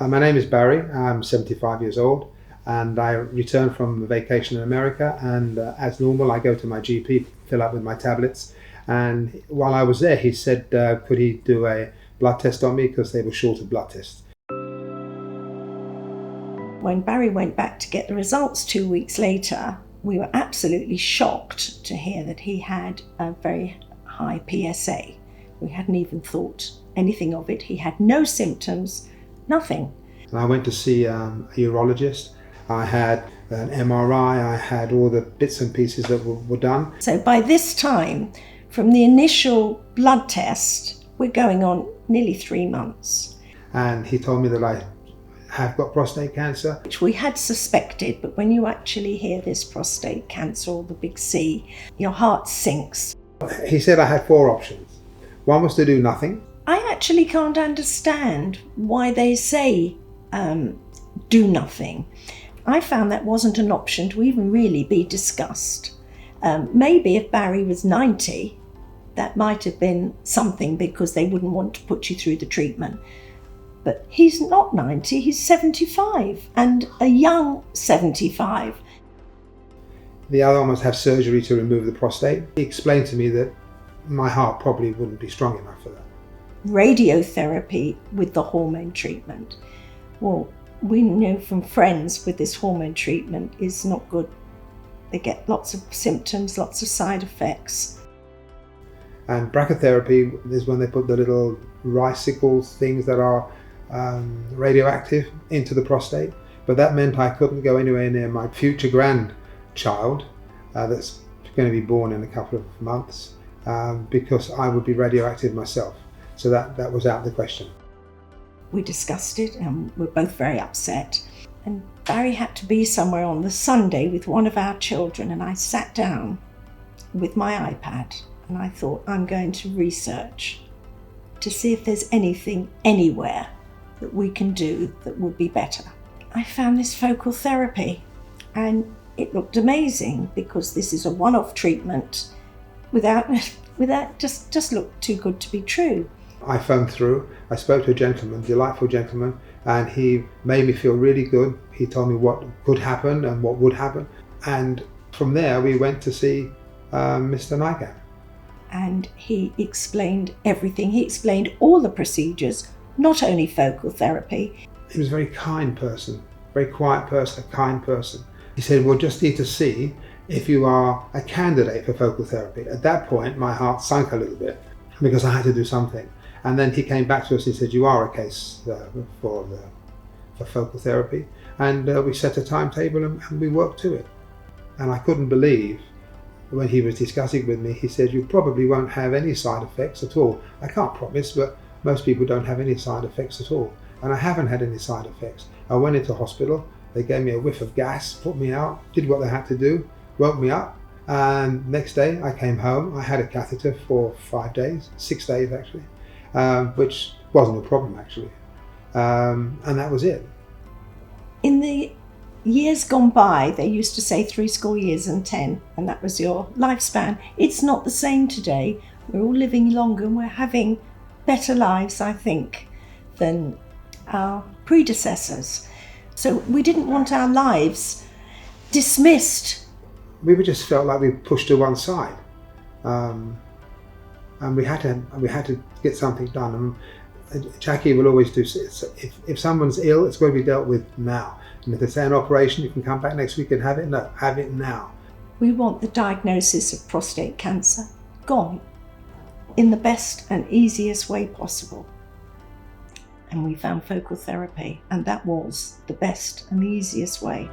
My name is Barry. I'm 75 years old and I returned from a vacation in America, and as normal I go to my GP, fill up with my tablets, and while I was there he said could he do a blood test on me because they were short of blood tests. When Barry went back to get the results 2 weeks later, we were absolutely shocked to hear that he had a very high PSA. We hadn't even thought anything of it. He had no symptoms, nothing. And I went to see a urologist. I had an MRI, I had all the bits and pieces that were done. So by this time, from the initial blood test, we're going on nearly 3 months. And he told me that I have got prostate cancer. Which we had suspected, but when you actually hear this prostate cancer, or the big C, your heart sinks. He said I had 4 options. One was to do nothing. I actually can't understand why they say do nothing. I found that wasn't an option to even really be discussed. Maybe if Barry was 90, that might have been something, because they wouldn't want to put you through the treatment. But he's not 90, he's 75, and a young 75. The other one was have surgery to remove the prostate. He explained to me that my heart probably wouldn't be strong enough for that. Radiotherapy with the hormone treatment. Well, we know from friends with this hormone treatment is not good. They get lots of symptoms, lots of side effects. And brachytherapy is when they put the little ricicles, things that are radioactive, into the prostate. But that meant I couldn't go anywhere near my future grandchild that's going to be born in a couple of months because I would be radioactive myself. So that was out of the question. We discussed it and we're both very upset. And Barry had to be somewhere on the Sunday with one of our children, and I sat down with my iPad and I thought, I'm going to research to see if there's anything anywhere that we can do that would be better. I found this focal therapy and it looked amazing, because this is a one-off treatment without just looked too good to be true. I phoned through, I spoke to a gentleman, delightful gentleman, and he made me feel really good. He told me what could happen and what would happen. And from there we went to see Mr. Nygaard. And he explained everything. He explained all the procedures, not only focal therapy. He was a very kind person, very quiet person, a kind person. He said, we'll just need to see if you are a candidate for focal therapy. At that point, my heart sank a little bit because I had to do something. And then he came back to us and said, you are a case for focal therapy. And we set a timetable and we worked to it. And I couldn't believe when he was discussing with me, he said, you probably won't have any side effects at all. I can't promise, but most people don't have any side effects at all. And I haven't had any side effects. I went into hospital, they gave me a whiff of gas, put me out, did what they had to do, woke me up. And next day I came home. I had a catheter for 5 days, 6 days actually, which wasn't a problem actually. And that was it. In the years gone by, they used to say 70 years and 10, and that was your lifespan. It's not the same today. We're all living longer and we're having better lives, I think, than our predecessors. So we didn't want our lives dismissed. We just felt like we pushed to one side, and we had to get something done. And Jackie will always do. If someone's ill, it's going to be dealt with now. And if they say an operation, you can come back next week and have it. No, have it now. We want the diagnosis of prostate cancer gone in the best and easiest way possible. And we found focal therapy, and that was the best and the easiest way.